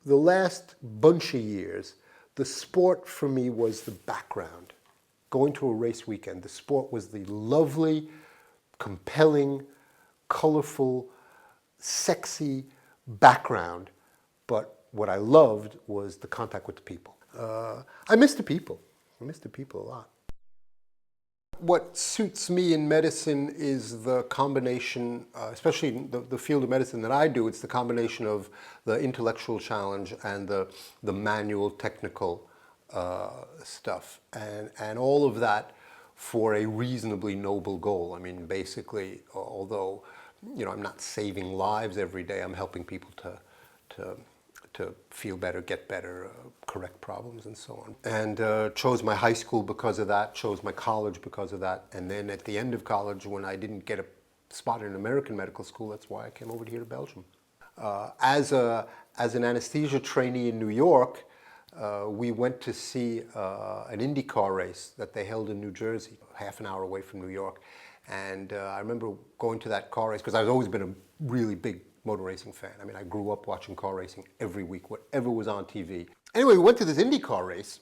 the last bunch of years, the sport for me was the background. Going to a race weekend, the sport was the lovely, compelling, colorful, sexy background. But what I loved was the contact with the people. I miss the people. I miss the people a lot. What suits me in medicine is the combination, especially in the field of medicine that I do, it's the combination of the intellectual challenge and the manual technical stuff. And all of that for a reasonably noble goal. I mean, basically, although, you know, I'm not saving lives every day, I'm helping people to feel better, get better, correct problems, and so on. And chose my high school because of that, chose my college because of that. And then at the end of college, when I didn't get a spot in an American medical school, that's why I came over here to Belgium. As an anesthesia trainee in New York, we went to see an IndyCar race that they held in New Jersey, half an hour away from New York. And I remember going to that car race, because I've always been a really big motor racing fan. I mean, I grew up watching car racing every week, whatever was on TV. Anyway, we went to this IndyCar race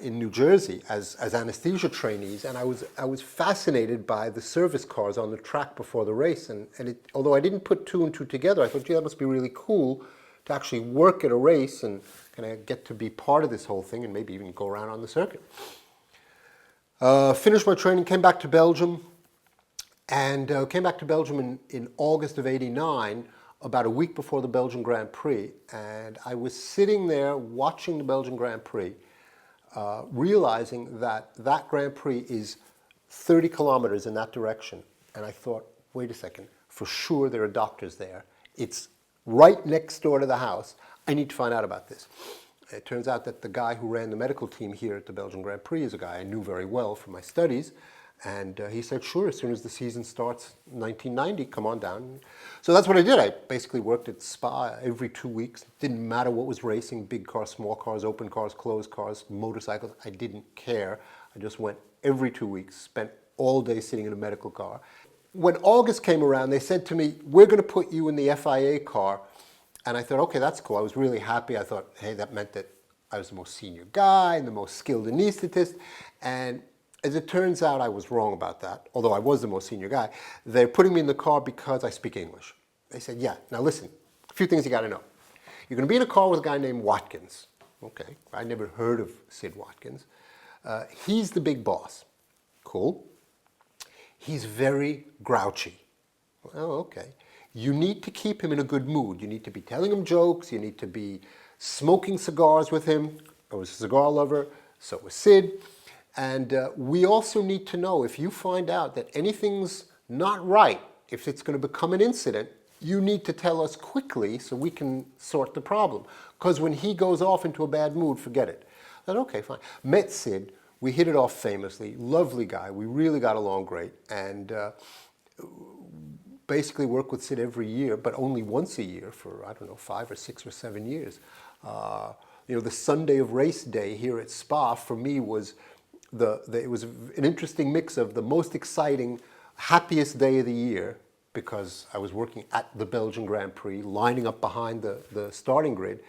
in New Jersey as anesthesia trainees, and I was fascinated by the service cars on the track before the race. And although I didn't put two and two together, I thought, gee, that must be really cool to actually work at a race and kind of get to be part of this whole thing and maybe even go around on the circuit. Finished my training, came back to Belgium, and came back to Belgium in August of '89, about a week before the Belgian Grand Prix. And I was sitting there watching the Belgian Grand Prix, realizing that that Grand Prix is 30 kilometers in that direction. And I thought, wait a second, for sure there are doctors there. It's right next door to the house. I need to find out about this. It turns out that the guy who ran the medical team here at the Belgian Grand Prix is a guy I knew very well from my studies. And he said, sure, as soon as the season starts, 1990, come on down. So that's what I did. I basically worked at Spa every 2 weeks. Didn't matter what was racing, big cars, small cars, open cars, closed cars, motorcycles. I didn't care. I just went every 2 weeks, spent all day sitting in a medical car. When August came around, they said to me, we're going to put you in the FIA car. And I thought, okay, that's cool. I was really happy. I thought, hey, that meant that I was the most senior guy and the most skilled anesthetist. And as it turns out, I was wrong about that, although I was the most senior guy. They're putting me in the car because I speak English. They said, yeah, now listen, a few things you got to know. You're going to be in a car with a guy named Watkins. Okay, I never heard of Sid Watkins. He's the big boss. Cool. He's very grouchy. Oh, okay. You need to keep him in a good mood. You need to be telling him jokes. You need to be smoking cigars with him. I was a cigar lover, so was Sid. And we also need to know, if you find out that anything's not right, if it's going to become an incident, you need to tell us quickly so we can sort the problem. Because when he goes off into a bad mood, forget it. I said, okay, fine. Met Sid. We hit it off famously. Lovely guy. We really got along great. And basically worked with Sid every year, but only once a year for, I don't know, 5 or 6 or 7 years. You know, the Sunday of race day here at Spa, for me, was it was an interesting mix of the most exciting, happiest day of the year, because I was working at the Belgian Grand Prix, lining up behind the starting grid.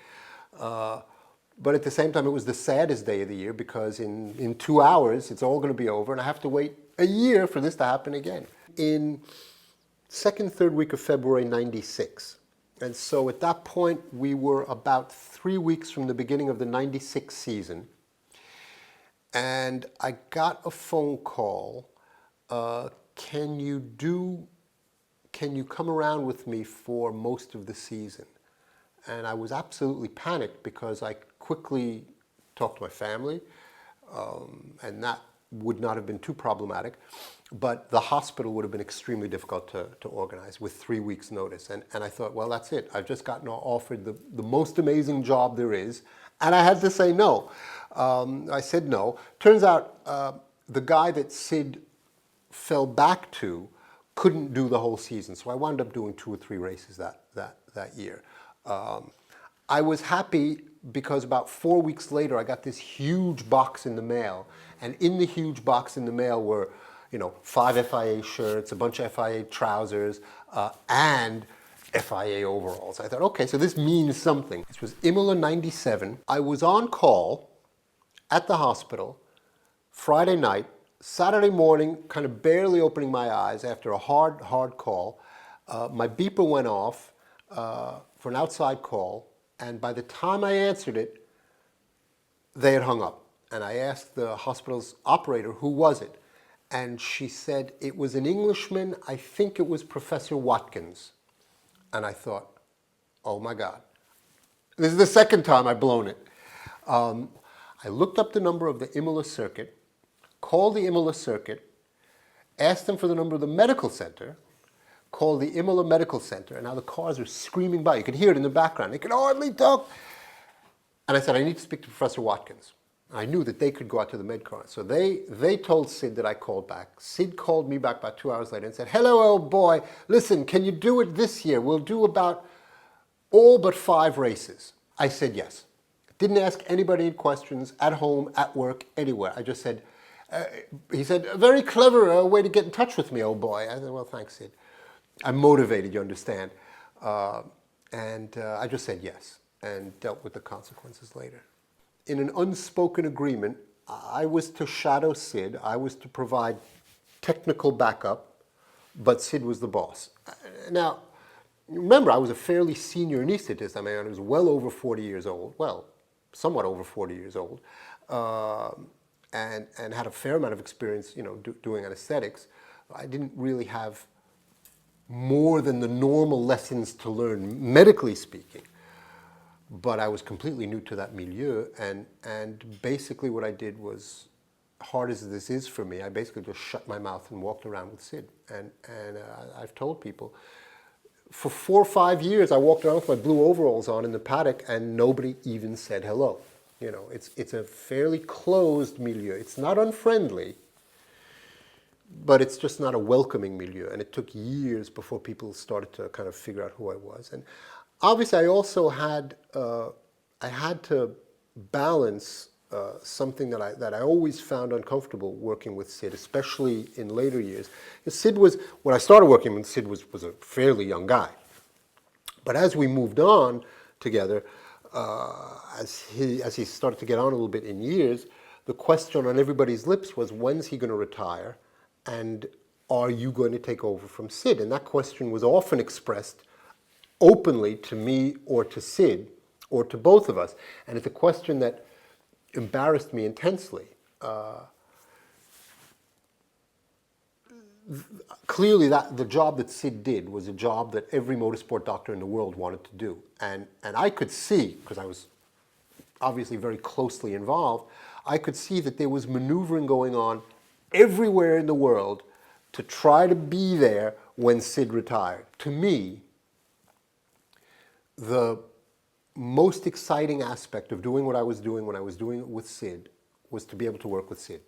But at the same time, it was the saddest day of the year, because in 2 hours, it's all going to be over, and I have to wait a year for this to happen again. In second, third week of February, '96. And so at that point, we were about 3 weeks from the beginning of the '96 season. And I got a phone call, can you come around with me for most of the season? And I was absolutely panicked, because I quickly talked to my family, and that would not have been too problematic. But the hospital would have been extremely difficult to organize with 3 weeks notice. And I thought, well, that's it. I've just gotten offered the most amazing job there is. And I had to say no. I said no. Turns out the guy that Sid fell back to couldn't do the whole season. So I wound up doing 2 or 3 races that year. I was happy because about 4 weeks later, I got this huge box in the mail. And in the huge box in the mail were, you know, 5 FIA shirts, a bunch of FIA trousers, and FIA overalls. I thought, okay, so this means something. This was Imola 97. I was on call at the hospital Friday night, Saturday morning, kind of barely opening my eyes after a hard call. My beeper went off for an outside call, and by the time I answered it, they had hung up. And I asked the hospital's operator, who was it? And she said, it was an Englishman, I think it was Professor Watkins. And I thought, oh my God, this is the second time I've blown it. I looked up the number of the Imola circuit, called the Imola circuit, asked them for the number of the medical center, called the Imola Medical Center, and now the cars are screaming by. You could hear it in the background. They could hardly talk. And I said, I need to speak to Professor Watkins. I knew that they could go out to the med car. So they told Sid that I called back. Sid called me back about 2 hours later and said, hello, old boy. Listen, can you do it this year? We'll do about all but 5 races. I said yes. Didn't ask anybody any questions at home, at work, anywhere. I just said, he said, a very clever way to get in touch with me, old boy. I said, well, thanks, Sid. I'm motivated, you understand. I just said yes and dealt with the consequences later. In an unspoken agreement, I was to shadow Sid. I was to provide technical backup, but Sid was the boss. Now, remember, I was a fairly senior anesthetist. I mean, I was well over 40 years old. Well, somewhat over 40 years old, and had a fair amount of experience, doing anesthetics. I didn't really have more than the normal lessons to learn, medically speaking. But I was completely new to that milieu, and basically what I did was, hard as this is for me, I basically just shut my mouth and walked around with Sid. And I've told people, for 4 or 5 years I walked around with my blue overalls on in the paddock and nobody even said hello. It's a fairly closed milieu. It's not unfriendly, but it's just not a welcoming milieu. And it took years before people started to kind of figure out who I was. And obviously, I also had to balance something that I always found uncomfortable working with Sid, especially in later years. When I started working with Sid, was a fairly young guy. But as we moved on together, as he started to get on a little bit in years, the question on everybody's lips was, when's he going to retire? And are you going to take over from Sid? And that question was often expressed openly to me or to Sid or to both of us. And it's a question that embarrassed me intensely. Clearly, the job that Sid did was a job that every motorsport doctor in the world wanted to do. And I could see, because I was obviously very closely involved, I could see that there was maneuvering going on everywhere in the world to try to be there when Sid retired. To me, the most exciting aspect of doing what I was doing when I was doing it with Sid was to be able to work with Sid.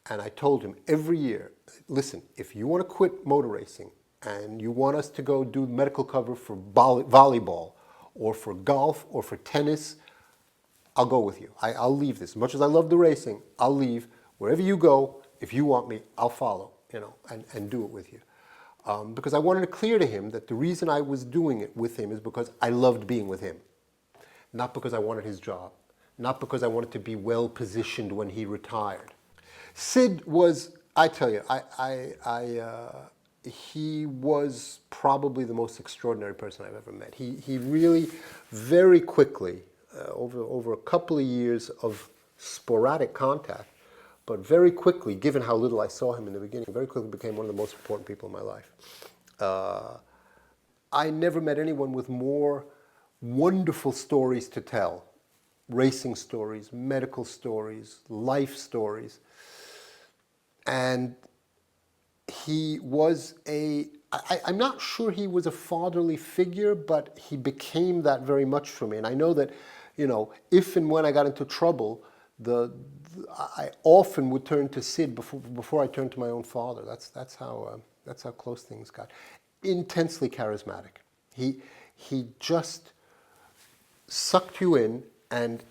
And I told him every year, listen, if you want to quit motor racing and you want us to go do medical cover for volleyball or for golf or for tennis, I'll go with you. I'll leave this. As much as I love the racing, I'll leave. Wherever you go, if you want me, I'll follow, and do it with you. Because I wanted to clear to him that the reason I was doing it with him is because I loved being with him. Not because I wanted his job. Not because I wanted to be well positioned when he retired. Sid was, I tell you, he was probably the most extraordinary person I've ever met. He really, very quickly, over a couple of years of sporadic contact, but very quickly, given how little I saw him in the beginning, very quickly became one of the most important people in my life. I never met anyone with more wonderful stories to tell. Racing stories, medical stories, life stories. And he was I'm not sure he was a fatherly figure, but he became that very much for me. And I know that, if and when I got into trouble, I often would turn to Sid before I turned to my own father. That's how close things got. Intensely charismatic. He just sucked you in and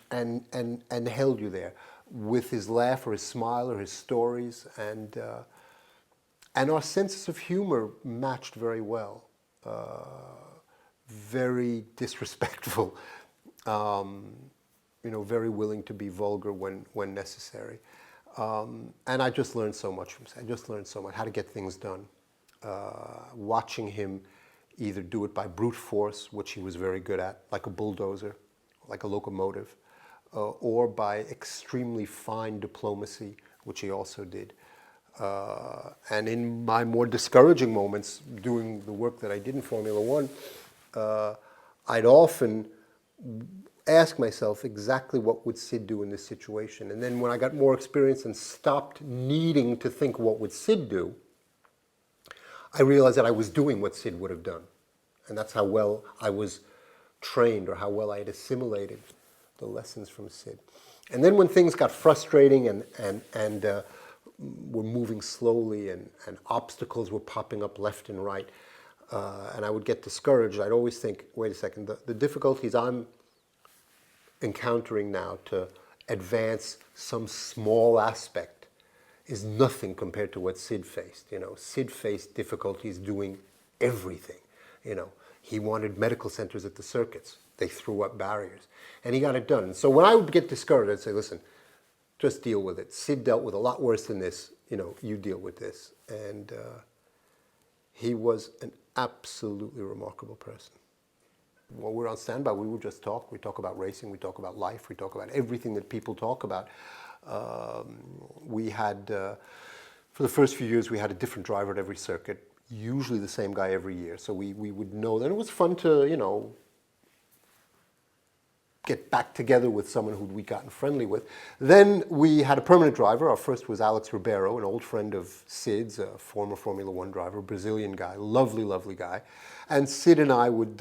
held you there with his laugh or his smile or his stories, and our senses of humor matched very well. very disrespectful, very willing to be vulgar when necessary. And I just learned so much from him. I just learned so much, how to get things done. Watching him either do it by brute force, which he was very good at, like a bulldozer, like a locomotive, or by extremely fine diplomacy, which he also did. And in my more discouraging moments, doing the work that I did in Formula One, I'd often ask myself exactly what would Sid do in this situation. And then when I got more experience and stopped needing to think what would Sid do, I realized that I was doing what Sid would have done. And that's how well I was trained, or how well I had assimilated the lessons from Sid. And then when things got frustrating and were moving slowly, and obstacles were popping up left and right, and I would get discouraged, I'd always think, wait a second, the difficulties I'm encountering now to advance some small aspect is nothing compared to what Sid faced. Sid faced difficulties doing everything. He wanted medical centers at the circuits. They threw up barriers, and he got it done. So when I would get discouraged, I'd say, listen, just deal with it. Sid dealt with a lot worse than this. You deal with this. And he was an absolutely remarkable person. When we were on standby, we would just talk. We talk about racing, we talk about life, we talk about everything that people talk about. We had, for the first few years, we had a different driver at every circuit, usually the same guy every year. So we would know that. It was fun to, get back together with someone who we'd gotten friendly with. Then we had a permanent driver. Our first was Alex Ribeiro, an old friend of Sid's, a former Formula One driver, Brazilian guy, lovely, lovely guy. And Sid and I would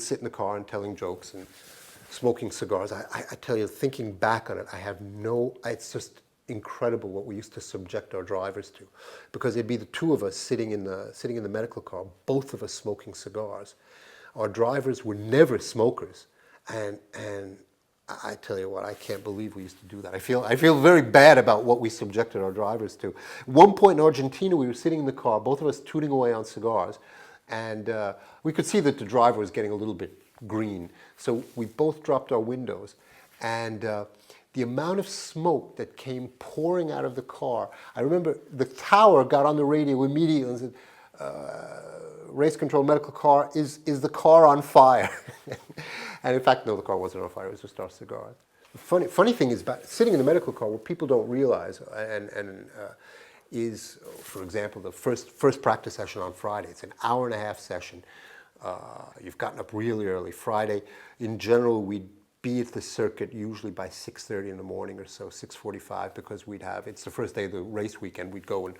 sit in the car and telling jokes and smoking cigars. I tell you, thinking back on it, it's just incredible what we used to subject our drivers to, because it'd be the two of us sitting in the medical car, both of us smoking cigars. Our drivers were never smokers, and I tell you what, I can't believe we used to do that. I feel very bad about what we subjected our drivers to. At one point in Argentina, we were sitting in the car, both of us tooting away on cigars, and we could see that the driver was getting a little bit green. So we both dropped our windows, and the amount of smoke that came pouring out of the car. I remember the tower got on the radio immediately and said, race control medical car, is the car on fire? And in fact, no, the car wasn't on fire, it was just our cigars. The funny thing is, about sitting in the medical car, what people don't realize is, for example, the first practice session on Friday. It's an hour-and-a-half session. You've gotten up really early. Friday, in general, we'd be at the circuit usually by 6:30 in the morning or so, 6:45, because it's the first day of the race weekend, we'd go and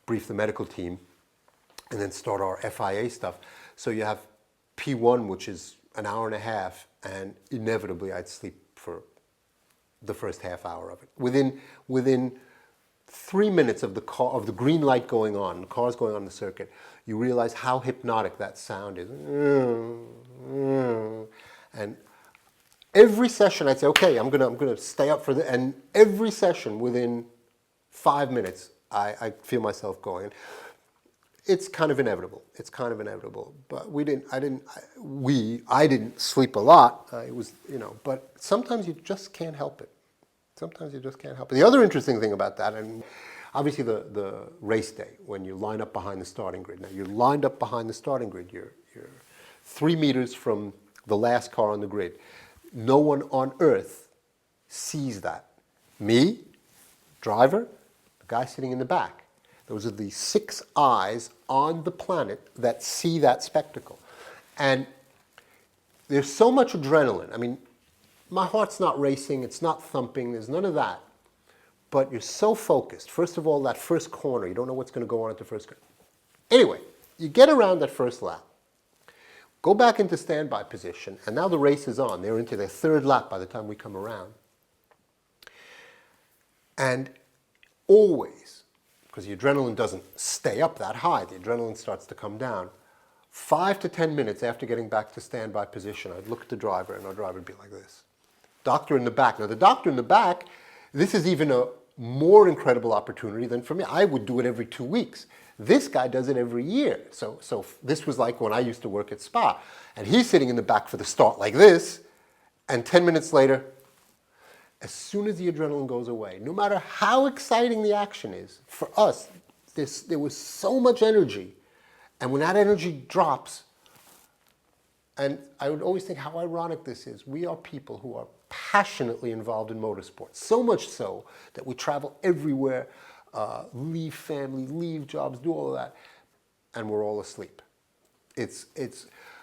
brief the medical team and then start our FIA stuff. So you have P1, which is an hour and a half, and inevitably I'd sleep for the first half hour of it. Within 3 minutes of the green light going on, the car's going on the circuit, you realize how hypnotic that sound is. And every session I'd say, okay, I'm gonna stay up for the, and every session within 5 minutes I feel myself going. It's kind of inevitable. But I didn't sleep a lot. But sometimes you just can't help it. The other interesting thing about that, and obviously the race day, when you line up behind the starting grid. Now you're lined up behind the starting grid. You're 3 meters from the last car on the grid. No one on earth sees that. Me, driver, the guy sitting in the back. Those are the 6 eyes on the planet that see that spectacle. And there's so much adrenaline. I mean, my heart's not racing, it's not thumping, there's none of that. But you're so focused. First of all, that first corner, you don't know what's going to go on at the first corner. Anyway, you get around that first lap. Go back into standby position, and now the race is on. They're into their 3rd lap by the time we come around. And always, because the adrenaline doesn't stay up that high, the adrenaline starts to come down. 5 to 10 minutes after getting back to standby position, I'd look at the driver, and our driver would be like this. Doctor in the back. Now, the doctor in the back, this is even more incredible opportunity than for me. I would do it every 2 weeks. This guy does it every year. So this was like when I used to work at Spa. And he's sitting in the back for the start like this, and 10 minutes later, as soon as the adrenaline goes away, no matter how exciting the action is, for us, there was so much energy. And when that energy drops, and I would always think how ironic this is. We are people who are passionately involved in motorsports, so much so that we travel everywhere, leave family, leave jobs, do all of that, and we're all asleep.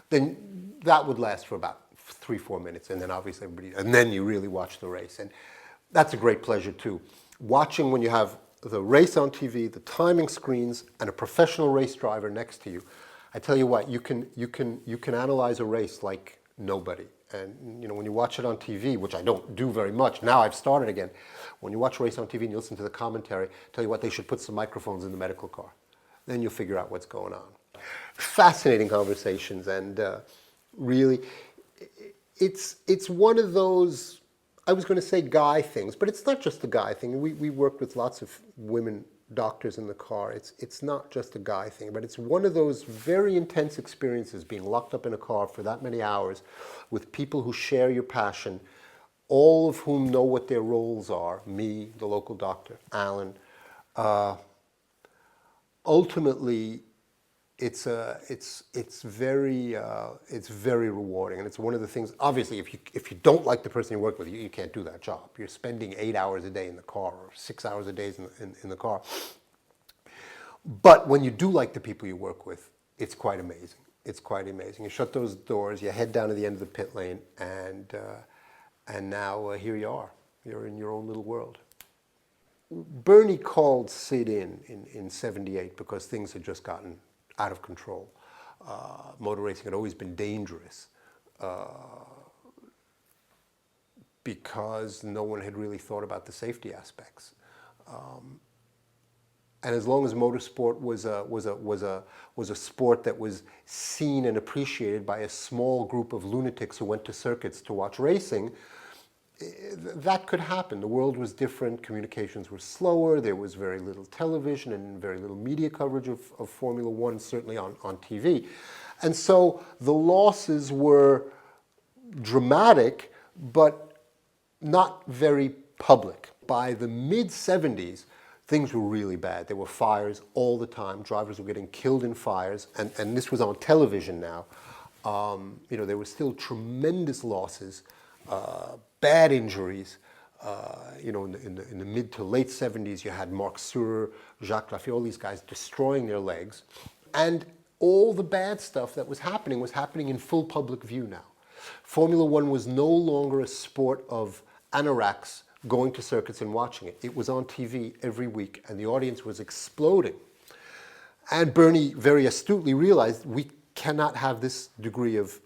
Then that would last for about 3-4 minutes, and then obviously and then you really watch the race. And that's a great pleasure too. Watching when you have the race on TV, the timing screens, and a professional race driver next to you. I tell you what, you can analyze a race like nobody. And when you watch it on TV, which I don't do very much, now I've started again. When you watch a race on TV and you listen to the commentary, tell you what, they should put some microphones in the medical car. Then you'll figure out what's going on. Fascinating conversations, and really, it's one of those, I was going to say guy things, but it's not just a guy thing. We work with lots of women doctors in the car. It's not just a guy thing, but it's one of those very intense experiences, being locked up in a car for that many hours with people who share your passion, all of whom know what their roles are. Me, the local doctor, Alan. Ultimately, it's very rewarding, and it's one of the things. Obviously, if you don't like the person you work with, you can't do that job. You're spending 8 hours a day in the car, or 6 hours a day in the car. But when you do like the people you work with, it's quite amazing. It's quite amazing. You shut those doors, you head down to the end of the pit lane, and now here you are. You're in your own little world. Bernie called Sid in '78 because things had just gotten out of control. Motor racing had always been dangerous because no one had really thought about the safety aspects. And as long as motorsport was a sport that was seen and appreciated by a small group of lunatics who went to circuits to watch racing, that could happen. The world was different, communications were slower, there was very little television and very little media coverage of Formula One, certainly on TV. And so the losses were dramatic, but not very public. By the mid-'70s, things were really bad. There were fires all the time. Drivers were getting killed in fires, and this was on television now. There were still tremendous losses. Bad injuries. In the mid to late '70s, you had Marc Surer, Jacques Lafay, all these guys destroying their legs. And all the bad stuff that was happening in full public view now. Formula One was no longer a sport of anoraks going to circuits and watching it. It was on TV every week, and the audience was exploding. And Bernie very astutely realized we cannot have this degree of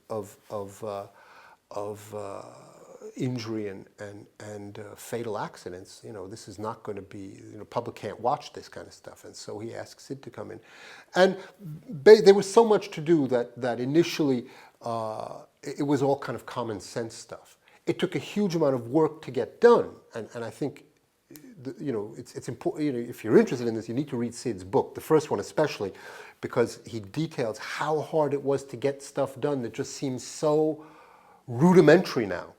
injury and fatal accidents. This is not going to be, public can't watch this kind of stuff. And so he asked Sid to come in. And there was so much to do that initially it was all kind of common sense stuff. It took a huge amount of work to get done. And I think, it's important, if you're interested in this, you need to read Sid's book, the first one especially, because he details how hard it was to get stuff done that just seems so rudimentary now.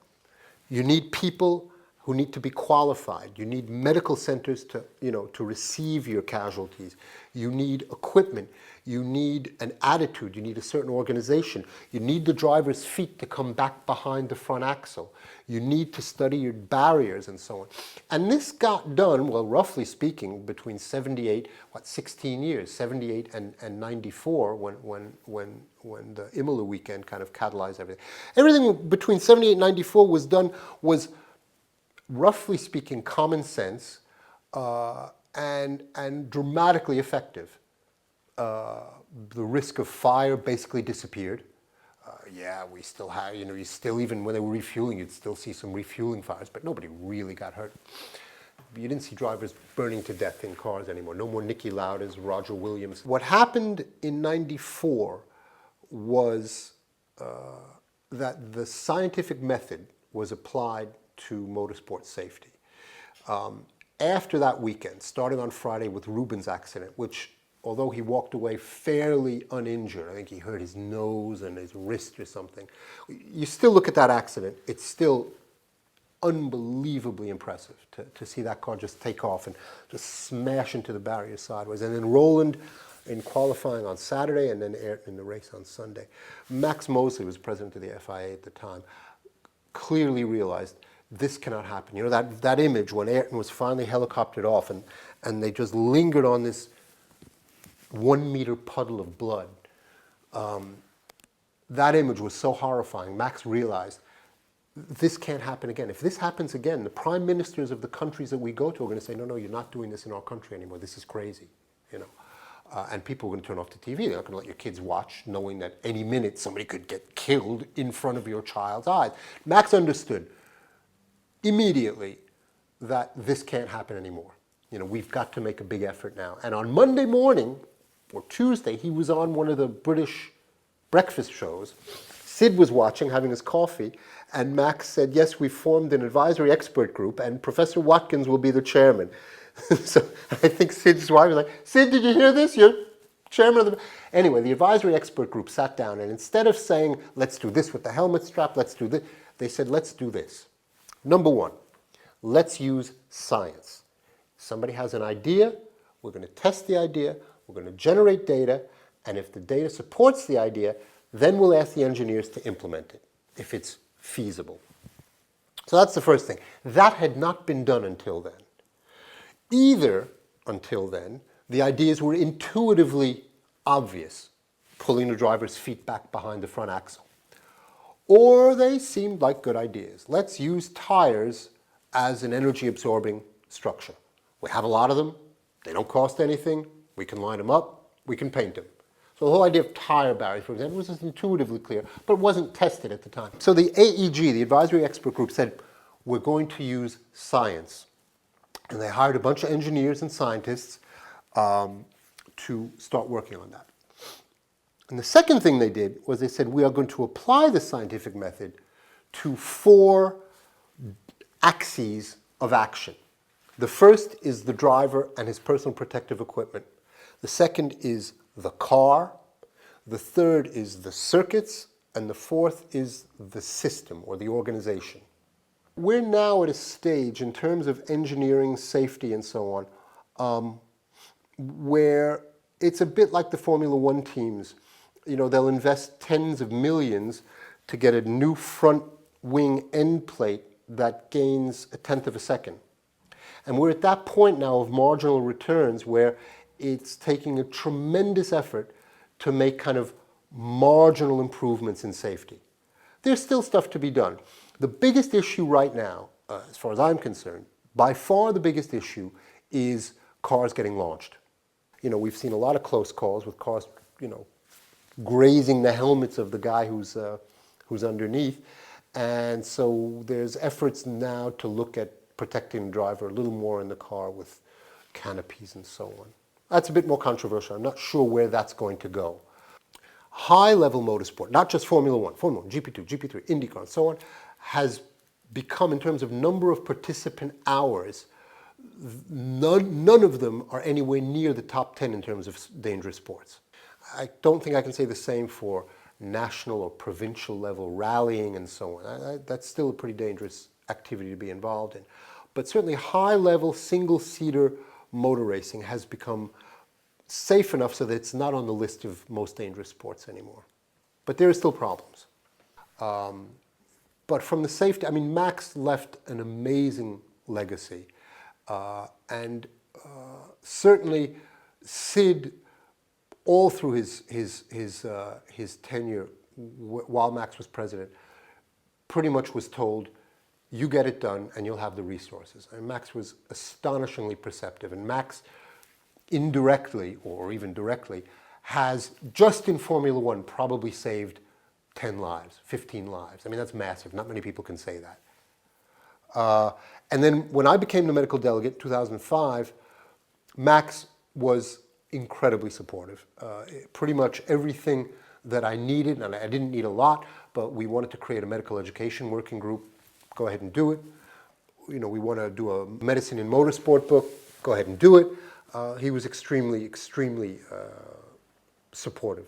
You need people who need to be qualified. You need medical centers to receive your casualties. You need equipment. You need an attitude. You need a certain organization. You need the driver's feet to come back behind the front axle. You need to study your barriers and so on. And this got done, well, roughly speaking, between 16 years, 78 and 94, when the Imola weekend kind of catalyzed everything. Everything between 78 and 94 was roughly speaking, common sense and dramatically effective. The risk of fire basically disappeared. We still have, you still, even when they were refueling, you'd still see some refueling fires, but nobody really got hurt. You didn't see drivers burning to death in cars anymore. No more Niki Laudas, Roger Williams. What happened in '94 was that the scientific method was applied to motorsport safety. After that weekend, starting on Friday with Rubin's accident, which, although he walked away fairly uninjured, I think he hurt his nose and his wrist or something, you still look at that accident, it's still unbelievably impressive to see that car just take off and just smash into the barrier sideways. And then Roland in qualifying on Saturday, and then Ayrton in the race on Sunday. Max Mosley was president of the FIA at the time, clearly realized this cannot happen. You know, that image when Ayrton was finally helicoptered off and they just lingered on this 1 meter puddle of blood. That image was so horrifying. Max realized this can't happen again. If this happens again, the prime ministers of the countries that we go to are going to say, no, no, you're not doing this in our country anymore. This is crazy, you know. And people are going to turn off the TV. They're not going to let your kids watch, knowing that any minute somebody could get killed in front of your child's eyes. Max understood immediately that this can't happen anymore. You know, we've got to make a big effort now. And on Monday morning, or Tuesday, he was on one of the British breakfast shows. Sid was watching, having his coffee, and Max said, yes, we've formed an advisory expert group, and Professor Watkins will be the chairman. So I think Sid's wife was like, Sid, did you hear this? You're chairman of the... Anyway, the advisory expert group sat down, and instead of saying, let's do this with the helmet strap, let's do this, they said, let's do this. Number one, let's use science. Somebody has an idea, we're going to test the idea, we're going to generate data, and if the data supports the idea, then we'll ask the engineers to implement it, if it's feasible. So that's the first thing. That had not been done until then. Either until then, the ideas were intuitively obvious, pulling the driver's feet back behind the front axle, or they seemed like good ideas. Let's use tires as an energy-absorbing structure. We have a lot of them. They don't cost anything. We can line them up. We can paint them. So the whole idea of tire barriers, for example, was just intuitively clear, but it wasn't tested at the time. So the AEG, the Advisory Expert Group, said, we're going to use science. And they hired a bunch of engineers and scientists to start working on that. And the second thing they did was they said, we are going to apply the scientific method to 4 axes of action. The first is the driver and his personal protective equipment. The second is the car. The third is the circuits. And the fourth is the system or the organization. We're now at a stage in terms of engineering, safety, and so on, where it's a bit like the Formula One teams. You know, they'll invest tens of millions to get a new front wing end plate that gains 1/10 of a second. And we're at that point now of marginal returns where it's taking a tremendous effort to make kind of marginal improvements in safety. There's still stuff to be done. The biggest issue right now, as far as I'm concerned, by far the biggest issue is cars getting launched. You know, we've seen a lot of close calls with cars, you know, grazing the helmets of the guy who's underneath. And so there's efforts now to look at protecting the driver a little more in the car with canopies and so on. That's a bit more controversial. I'm not sure where that's going to go. High-level motorsport, not just Formula One, GP2, GP3, IndyCar, and so on, has become, in terms of number of participant hours, none of them are anywhere near the top 10 in terms of dangerous sports. I don't think I can say the same for national or provincial level rallying and so on. That's still a pretty dangerous activity to be involved in. But certainly high-level single-seater motor racing has become safe enough so that it's not on the list of most dangerous sports anymore. But there are still problems. But from the safety, I mean, Max left an amazing legacy. And certainly Sid, all through his tenure while Max was president, pretty much was told, you get it done and you'll have the resources. And Max was astonishingly perceptive. And Max indirectly, or even directly, has, just in Formula One, probably saved 10 lives, 15 lives. I mean, that's massive. Not many people can say that. And then when I became the medical delegate in 2005, Max was incredibly supportive. Pretty much everything that I needed, and I didn't need a lot, but we wanted to create a medical education working group. Go ahead and do it. we want to do a medicine in motorsport book, go ahead and do it. He was extremely supportive.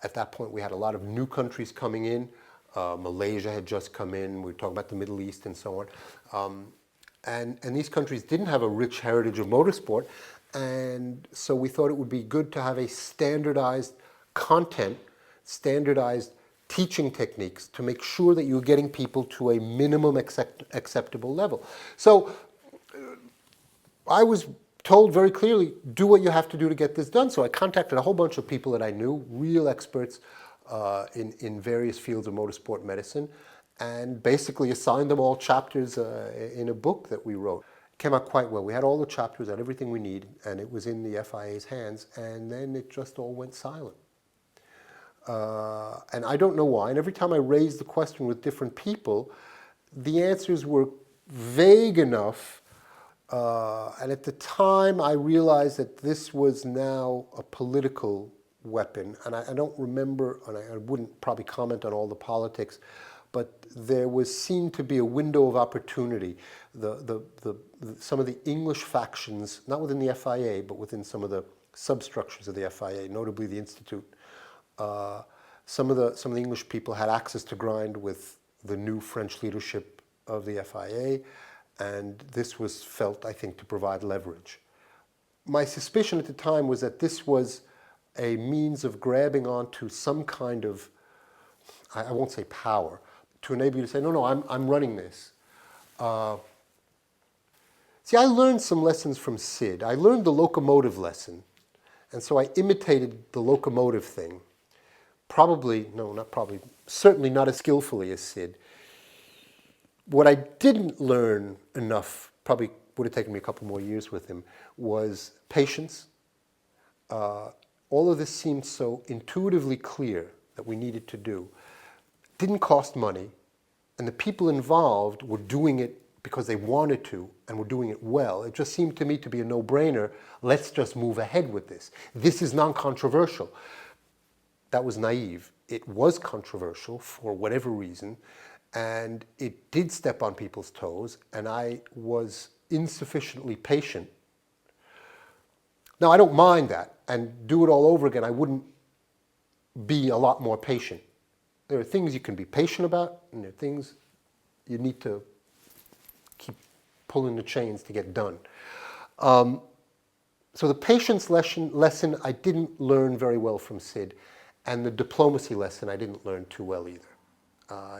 At that point, we had a lot of new countries coming in. Malaysia had just come in. We were talking about the Middle East and so on. And these countries didn't have a rich heritage of motorsport. And so we thought it would be good to have a standardized content, standardized teaching techniques to make sure that you're getting people to a minimum acceptable level. So I was told very clearly, do what you have to do to get this done. So I contacted a whole bunch of people that I knew, real experts in various fields of motorsport medicine, and basically assigned them all chapters in a book that we wrote. It came out quite well. We had all the chapters, had everything we needed, and it was in the FIA's hands, and then it just all went silent. And I don't know why, and every time I raised the question with different people, the answers were vague enough. And at the time, I realized that this was now a political weapon. And I don't remember, and I wouldn't probably comment on all the politics, but there seemed to be a window of opportunity. Some of the English factions, not within the FIA, but within some of the substructures of the FIA, notably the Institute, some of the English people had access to grind with the new French leadership of the FIA. And this was felt, I think, to provide leverage. My suspicion at the time was that this was a means of grabbing onto some kind of, I won't say power, to enable you to say, no, I'm running this. See, I learned some lessons from Sid. I learned the locomotive lesson. And so I imitated the locomotive thing. Certainly not as skillfully as Sid. What I didn't learn enough, probably would have taken me a couple more years with him, was patience. All of this seemed so intuitively clear that we needed to do. Didn't cost money, and the people involved were doing it because they wanted to and were doing it well. It just seemed to me to be a no-brainer. Let's just move ahead with this. This is non-controversial. That was naive. It was controversial for whatever reason. And it did step on people's toes, and I was insufficiently patient. Now, I don't mind that, and do it all over again, I wouldn't be a lot more patient. There are things you can be patient about, and there are things you need to keep pulling the chains to get done. So the patience lesson I didn't learn very well from Sid, and the diplomacy lesson I didn't learn too well either.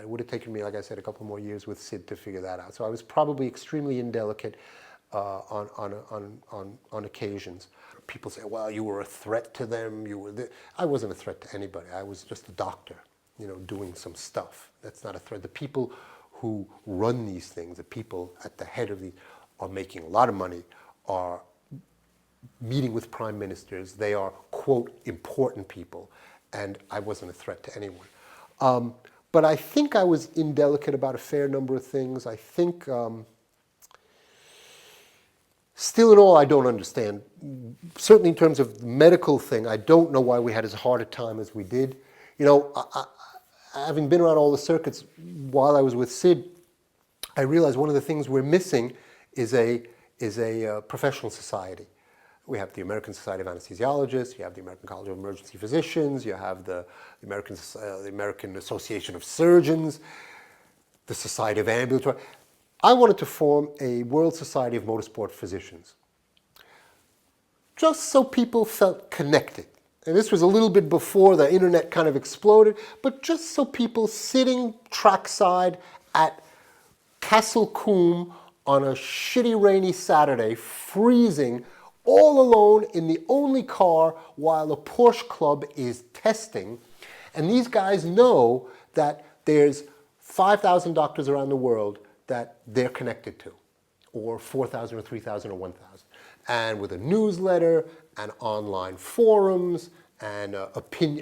It would have taken me, like I said, a couple more years with Sid to figure that out. So I was probably extremely indelicate on occasions. People say, well, you were a threat to them. I wasn't a threat to anybody. I was just a doctor, doing some stuff. That's not a threat. The people who run these things, the people at the head of these, are making a lot of money, are meeting with prime ministers. They are, quote, important people. And I wasn't a threat to anyone. But I think I was indelicate about a fair number of things. I think, still in all, I don't understand. Certainly in terms of the medical thing, I don't know why we had as hard a time as we did. Having been around all the circuits while I was with Sid, I realized one of the things we're missing is a professional society. We have the American Society of Anesthesiologists, you have the American College of Emergency Physicians, you have the American Association of Surgeons, the Society of Ambulatory. I wanted to form a World Society of Motorsport Physicians, just so people felt connected. And this was a little bit before the internet kind of exploded, but just so people sitting trackside at Castle Combe on a shitty rainy Saturday, freezing, all alone in the only car while a Porsche club is testing. And these guys know that there's 5,000 doctors around the world that they're connected to, or 4,000 or 3,000 or 1,000. And with a newsletter and online forums and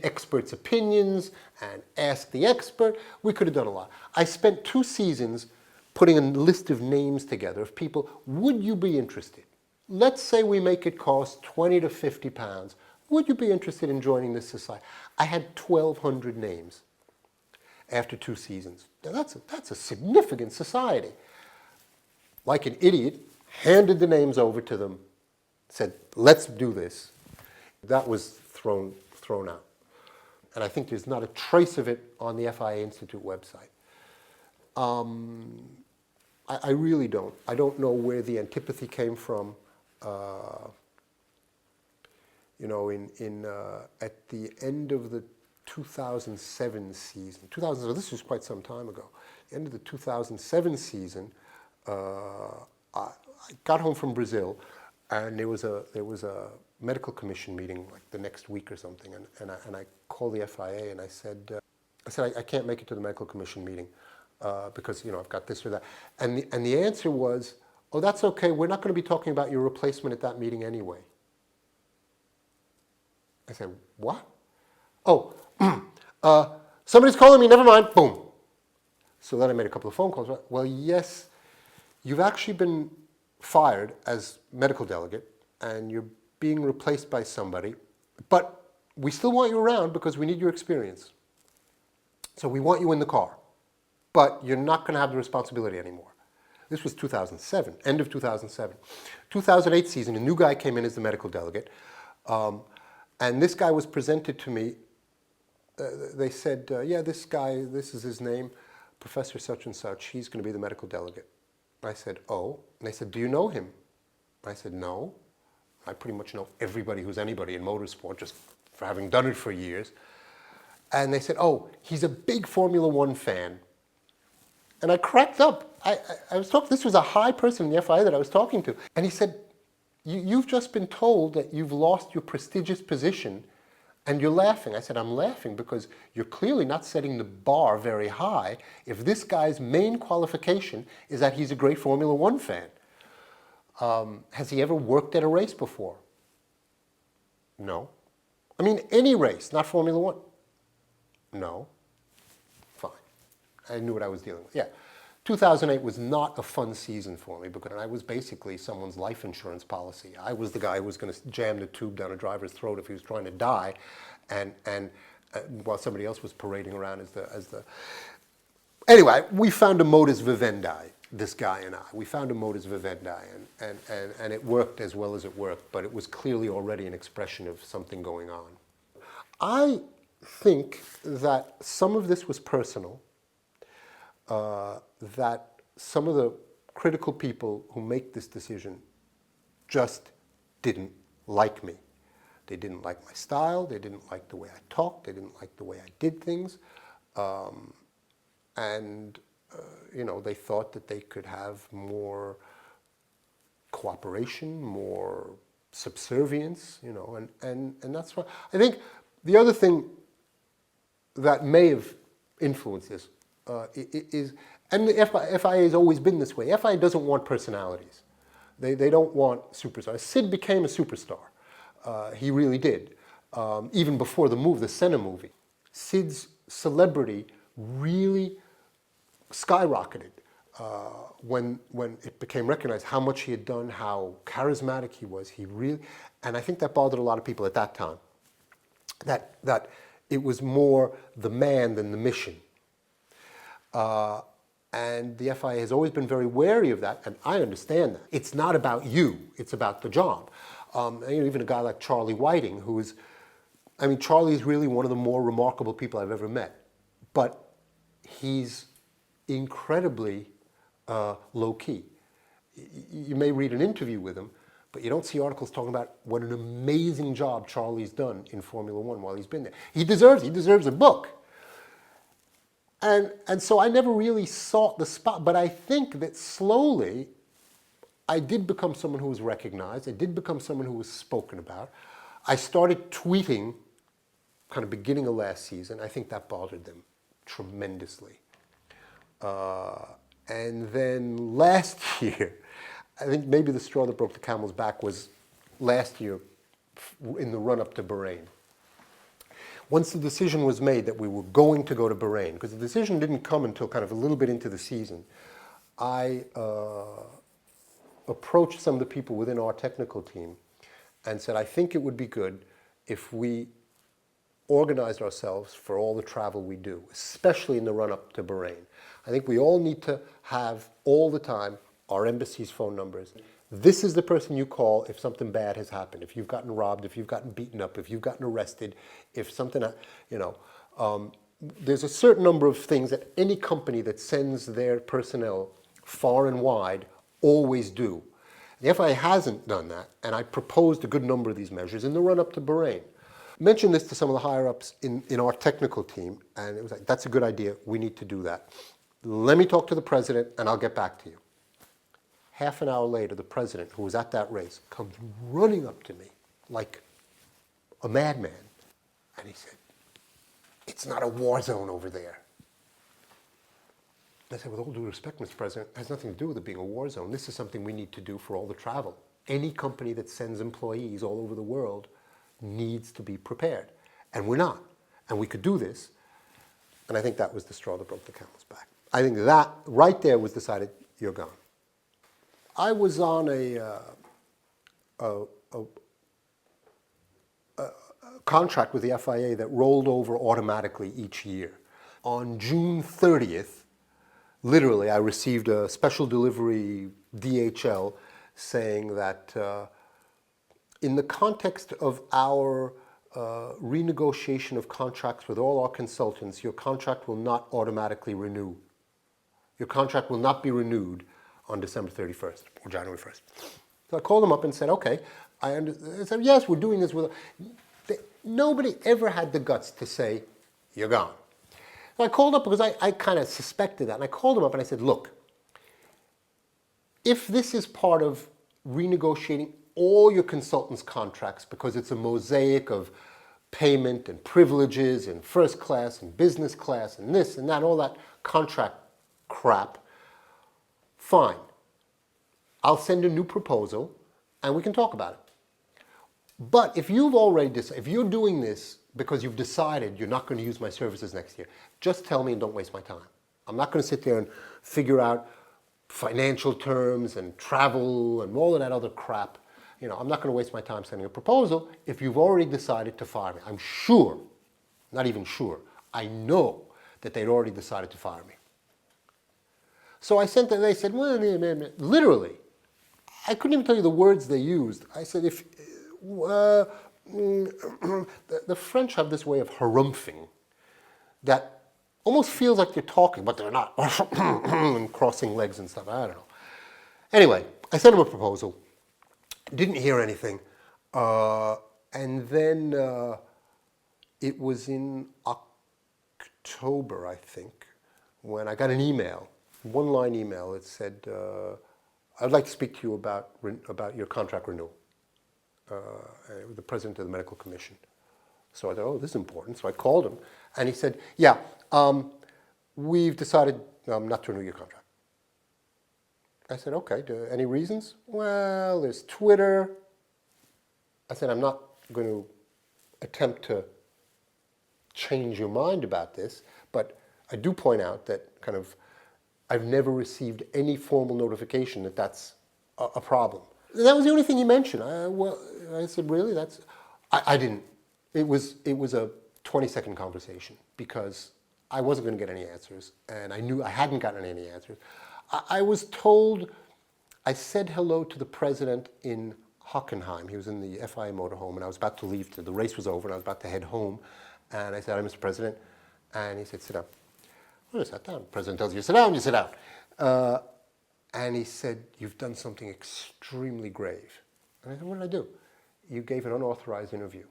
experts' opinions and Ask the Expert, we could have done a lot. I spent 2 seasons putting a list of names together of people. Would you be interested? Let's say we make it cost 20 to 50 pounds. Would you be interested in joining this society? I had 1,200 names after 2 seasons. Now that's a significant society. like an idiot, handed the names over to them, said, let's do this. That was thrown out. And I think there's not a trace of it on the FIA Institute website. I really don't. I don't know where the antipathy came from. At the end of the 2007 season, so this was quite some time ago, end of the 2007 season, I got home from Brazil, and there was a medical commission meeting like the next week or something, and I called the FIA and I said I can't make it to the medical commission meeting because I've got this or that, and the answer was, oh, that's okay, we're not going to be talking about your replacement at that meeting anyway. I said, what? Oh, somebody's calling me, never mind, boom. So then I made a couple of phone calls. Well, yes, you've actually been fired as medical delegate and you're being replaced by somebody, but we still want you around because we need your experience. So we want you in the car, but you're not going to have the responsibility anymore. This was 2007, end of 2007. 2008 season, a new guy came in as the medical delegate. And this guy was presented to me. They said, yeah, this guy, this is his name, Professor such and such, he's going to be the medical delegate. I said, oh. And they said, do you know him? I said, no. I pretty much know everybody who's anybody in motorsport, just for having done it for years. And they said, oh, he's a big Formula One fan. And I cracked up. I was talking, this was a high person in the FIA that I was talking to. And he said, you've just been told that you've lost your prestigious position and you're laughing. I said, I'm laughing because you're clearly not setting the bar very high if this guy's main qualification is that he's a great Formula One fan. Has he ever worked at a race before? No. I mean, any race, not Formula One. No. Fine. I knew what I was dealing with. Yeah. 2008 was not a fun season for me because I was basically someone's life insurance policy. I was the guy who was going to jam the tube down a driver's throat if he was trying to die, and while somebody else was parading around as the. Anyway, we found a modus vivendi, this guy and I. We found a modus vivendi, and it worked as well as it worked, but it was clearly already an expression of something going on. I think that some of this was personal. That some of the critical people who make this decision just didn't like me. They didn't like my style, they didn't like the way I talked, they didn't like the way I did things, they thought that they could have more cooperation, more subservience, and that's why. I think the other thing that may have influenced this is, and the FIA has always been this way. FIA doesn't want personalities. They don't want superstars. Sid became a superstar. He really did. Even before the Senna movie. Sid's celebrity really skyrocketed when it became recognized how much he had done, how charismatic he was. And I think that bothered a lot of people at that time. That it was more the man than the mission. And the FIA has always been very wary of that, and I understand that. It's not about you, it's about the job. Even a guy like Charlie Whiting, Charlie is really one of the more remarkable people I've ever met, but he's incredibly low-key. You may read an interview with him, but you don't see articles talking about what an amazing job Charlie's done in Formula One while he's been there. He deserves a book. And so I never really sought the spot, but I think that slowly I did become someone who was recognized. I did become someone who was spoken about. I started tweeting kind of beginning of last season. I think that bothered them tremendously. And then last year, I think maybe the straw that broke the camel's back was last year in the run-up to Bahrain. Once the decision was made that we were going to go to Bahrain, because the decision didn't come until kind of a little bit into the season, I approached some of the people within our technical team and said, I think it would be good if we organized ourselves for all the travel we do, especially in the run-up to Bahrain. I think we all need to have all the time our embassy's phone numbers. This is the person you call if something bad has happened, if you've gotten robbed, if you've gotten beaten up, if you've gotten arrested, if something, there's a certain number of things that any company that sends their personnel far and wide always do. The FIA hasn't done that, and I proposed a good number of these measures in the run-up to Bahrain. Mentioned this to some of the higher-ups in our technical team, and it was like, that's a good idea, we need to do that. Let me talk to the president, and I'll get back to you. Half an hour later, the president, who was at that race, comes running up to me like a madman, and he said, "It's not a war zone over there." I said, with all due respect, Mr. President, it has nothing to do with it being a war zone. This is something we need to do for all the travel. Any company that sends employees all over the world needs to be prepared. And we're not. And we could do this. And I think that was the straw that broke the camel's back. I think that right there was decided, you're gone. I was on a contract with the FIA that rolled over automatically each year. On June 30th, literally, I received a special delivery DHL saying that in the context of our renegotiation of contracts with all our consultants, your contract will not automatically renew. Your contract will not be renewed on December 31st or January 1st. So I called them up and said, okay, I said, yes, we're doing this with... Nobody ever had the guts to say, you're gone. So I called up because I kind of suspected that, and I called them up and I said, look, if this is part of renegotiating all your consultants' contracts because it's a mosaic of payment and privileges and first class and business class and this and that, all that contract crap, fine. I'll send a new proposal and we can talk about it. But if you've already decided, if you're doing this because you've decided you're not going to use my services next year, just tell me and don't waste my time. I'm not going to sit there and figure out financial terms and travel and all of that other crap. You know, I'm not going to waste my time sending a proposal if you've already decided to fire me. I'm sure, not even sure, I know that they'd already decided to fire me. So I sent them, they said, well, literally, I couldn't even tell you the words they used. I said, the French have this way of harumphing that almost feels like they're talking, but they're not, and crossing legs and stuff, I don't know. Anyway, I sent them a proposal, didn't hear anything, and then it was in October, I think, when I got an email, one-line email. It said, I'd like to speak to you about your contract renewal. It was the president of the medical commission. So I thought, oh, this is important. So I called him, and he said, yeah, we've decided not to renew your contract. I said, okay, any reasons? Well, there's Twitter. I said, I'm not going to attempt to change your mind about this, but I do point out that I've never received any formal notification that that's a problem. That was the only thing he mentioned. I said, really? I didn't. It was a 20-second conversation because I wasn't going to get any answers, and I knew I hadn't gotten any answers. I was told, I said hello to the president in Hockenheim. He was in the FIA motorhome, and I was about to leave. The race was over, and I was about to head home. And I said, hi, Mr. President. And he said, sit down. Well, I sat down. The president tells you to sit down, you sit down. And he said, you've done something extremely grave. And I said, what did I do? You gave an unauthorized interview.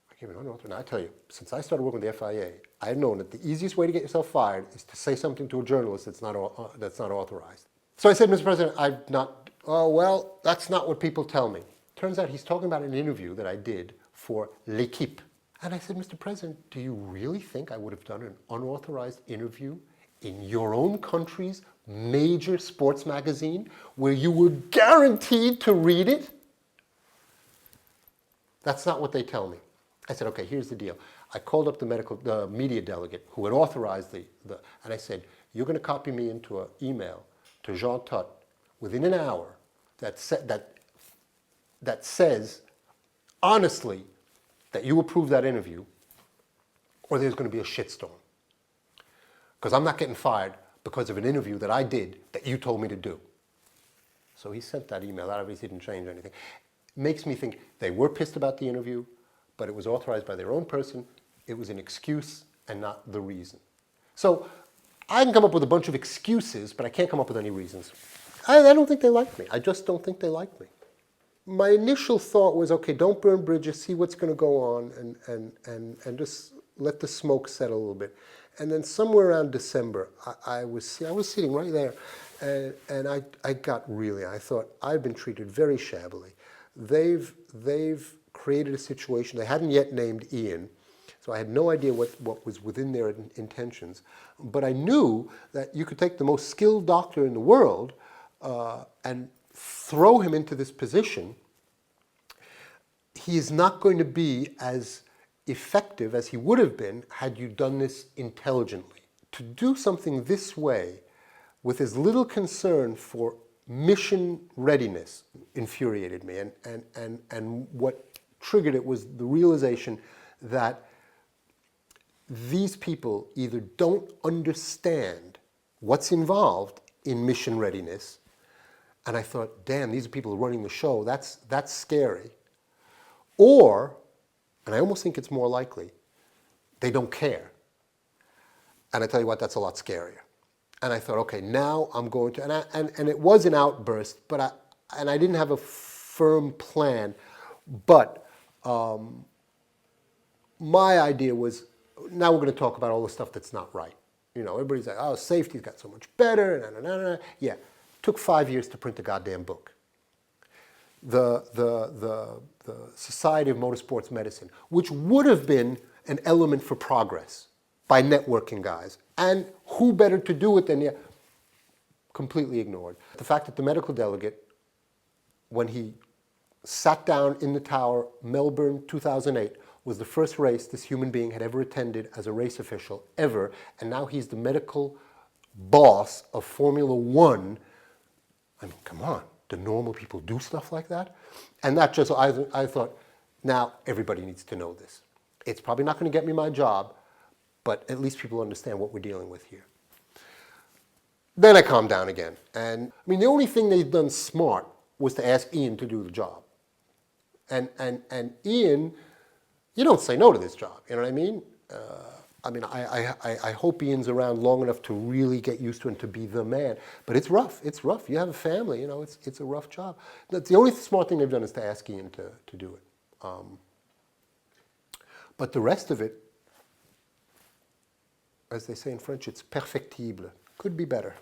I gave an unauthorized. Now, I tell you, since I started working with the FIA, I've known that the easiest way to get yourself fired is to say something to a journalist that's not authorized. So I said, Mr. President, well, that's not what people tell me. Turns out he's talking about an interview that I did for L'Equipe. And I said, Mr. President, do you really think I would have done an unauthorized interview in your own country's major sports magazine where you were guaranteed to read it? That's not what they tell me. I said, okay, here's the deal. I called up the media delegate who had authorized and I said, you're going to copy me into an email to Jean Tut within an hour that says, honestly, that you approve that interview, or there's going to be a shitstorm. Because I'm not getting fired because of an interview that I did that you told me to do. So he sent that email. That obviously didn't change anything. Makes me think they were pissed about the interview, but it was authorized by their own person. It was an excuse and not the reason. So I can come up with a bunch of excuses, but I can't come up with any reasons. I don't think they like me. I just don't think they like me. My initial thought was, okay, don't burn bridges, see what's going to go on, and just let the smoke settle a little bit. And then somewhere around December, I was sitting right there, and I got really, I thought, I've been treated very shabbily. They've created a situation, they hadn't yet named Ian, so I had no idea what was within their intentions. But I knew that you could take the most skilled doctor in the world and throw him into this position. He is not going to be as effective as he would have been had you done this intelligently. To do something this way with as little concern for mission readiness infuriated me. And what triggered it was the realization that these people either don't understand what's involved in mission readiness, and I thought, damn, these are people running the show, that's scary. Or, and I almost think it's more likely, they don't care. And I tell you what, that's a lot scarier. And I thought, okay, now I'm going to, and it was an outburst, but I didn't have a firm plan, but my idea was, now we're going to talk about all the stuff that's not right. You know, everybody's like, oh, safety's got so much better, Yeah, took 5 years to print a goddamn book. The Society of Motorsports Medicine, which would have been an element for progress by networking guys. And who better to do it than you? Completely ignored. The fact that the medical delegate, when he sat down in the tower, Melbourne 2008, was the first race this human being had ever attended as a race official, ever, and now he's the medical boss of Formula One. I mean, come on, do normal people do stuff like that? And that just, I thought, now everybody needs to know this. It's probably not going to get me my job, but at least people understand what we're dealing with here. Then I calmed down again. And I mean, the only thing they've done smart was to ask Ian to do the job. And Ian, you don't say no to this job, you know what I mean? I hope Ian's around long enough to really get used to it and to be the man. But it's rough. You have a family, you know, it's a rough job. The only smart thing they've done is to ask Ian to do it. But the rest of it, as they say in French, it's perfectible. Could be better.